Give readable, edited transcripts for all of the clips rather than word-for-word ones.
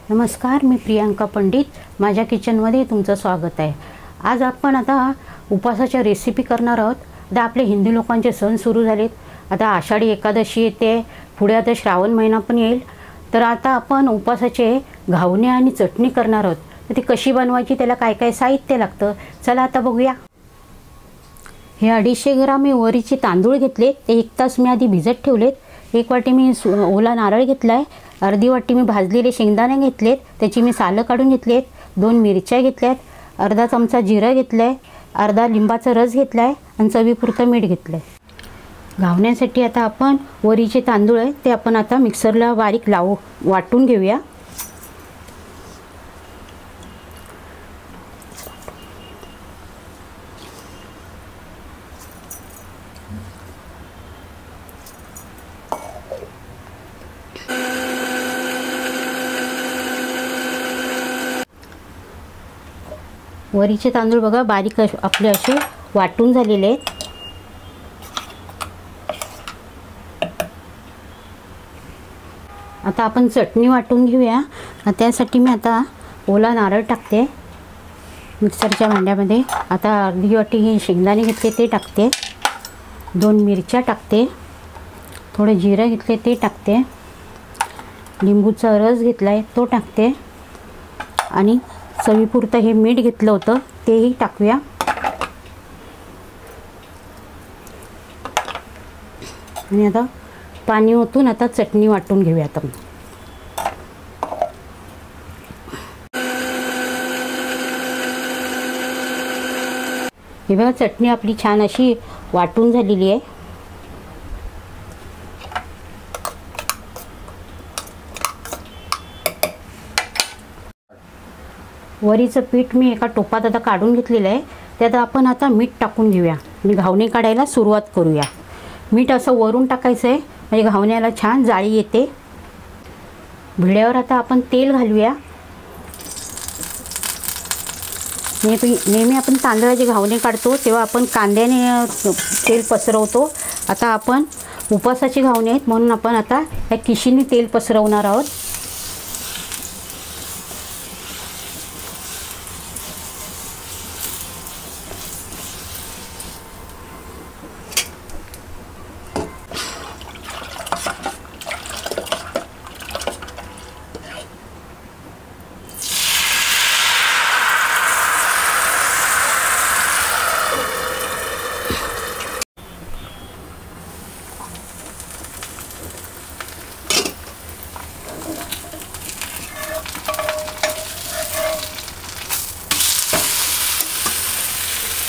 नमस्कार, मी प्रियांका पंडित. माझ्या किचनमध्ये तुमचं स्वागत आहे. आज आपण आता उपवासाच्या रेसिपी करणार आहोत. आता आपले हिंदू लोकांचे सण सुरू झालेत. आता आषाढी एकादशी येते, पुढे आता श्रावण महिना पण येईल. तर आता आपण उपवासाचे घावणे आणि चटणी करणार आहोत. तर ती कशी बनवायची, त्याला काय काय साहित्य लागतं, चला आता बघूया. हे 250 ग्राम मी वरीचे तांदूळ घेतले. ते 1 तास मी आधी भिजत ठेवलेत. 1 वाटी मी ओला नारळ घेतला आहे. अर्धी वाटी मी भाजलेले शेंगदाणे घेतलेत, त्याची मी सालं काढून घेतलेत. 2 मिरच्या घेतल्यात, अर्धा चमचा जिरं घेतलं आहे, अर्धा लिंबाचा रस घेतला आहे आणि चवीपुरतं मीठ घेतलं आहे. घावण्यासाठी आता आपण वरीचे तांदूळ आहे ते आपण आता मिक्सरला बारीक वाटून घेऊया. वरीचे तांदूळ बघा बारीक आपले असे वाटून झालेले आहेत. आता आपण चटणी वाटून घेऊया. त्यासाठी मी आता ओला नारळ टाकते मिक्सरच्या भांड्यामध्ये. आता अर्धी वाटी ही शेंगदाणे घेतले ते टाकते, 2 मिरच्या टाकते, थोडे जिरं घेतले ते टाकते, लिंबूचा रस घेतला आहे तो टाकते आणि चवीपुरतं हे मीठ घेतलं होतं तेही टाकूया. आणि आता पाणी ओतून आता चटणी वाटून घेऊया. आता हे बघा चटणी आपली छान अशी वाटून झालेली आहे. वरीचं पीठ मी एका टोपात आता काढून घेतलेलं आहे. त्यात आपण आता मीठ टाकून घेऊया आणि घावणे काढायला सुरुवात करूया. मीठ असं वरून टाकायचं आहे म्हणजे घावण्याला छान जाळी येते. भिड्यावर आता आपण तेल घालूया. नेहमी आपण तांदळाचे घावणे काढतो तेव्हा आपण कांद्याने तेल पसरवतो. आता आपण उपवासाचे घावणे आहेत म्हणून आपण आता या किशीने तेल पसरवणार आहोत.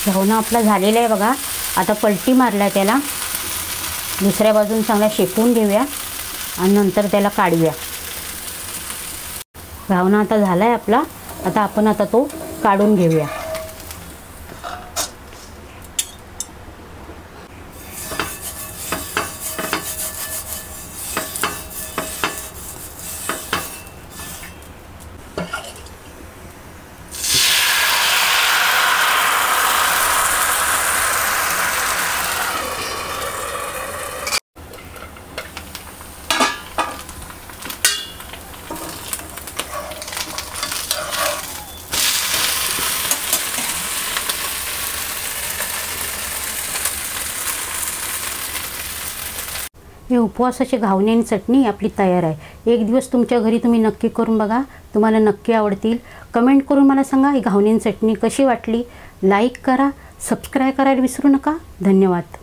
घावणं आपला झालेला आहे बघा. आता पलटी मारला त्याला, दुसऱ्या बाजून चांगला शेकून घेऊया आणि नंतर त्याला काढूया. घावणं आता झाला आहे आपला. आता आपण आता तो काढून घेऊया. हे उपवासाचे घावणे आणि चटणी आपली तयार आहे. एक दिवस तुमच्या घरी तुम्ही नक्की करून बघा, तुम्हाला नक्की आवडतील. कमेंट करून मला सांगा ही घावणे आणि चटणी कशी वाटली. लाईक करा, सबस्क्राईब करायला विसरू नका. धन्यवाद.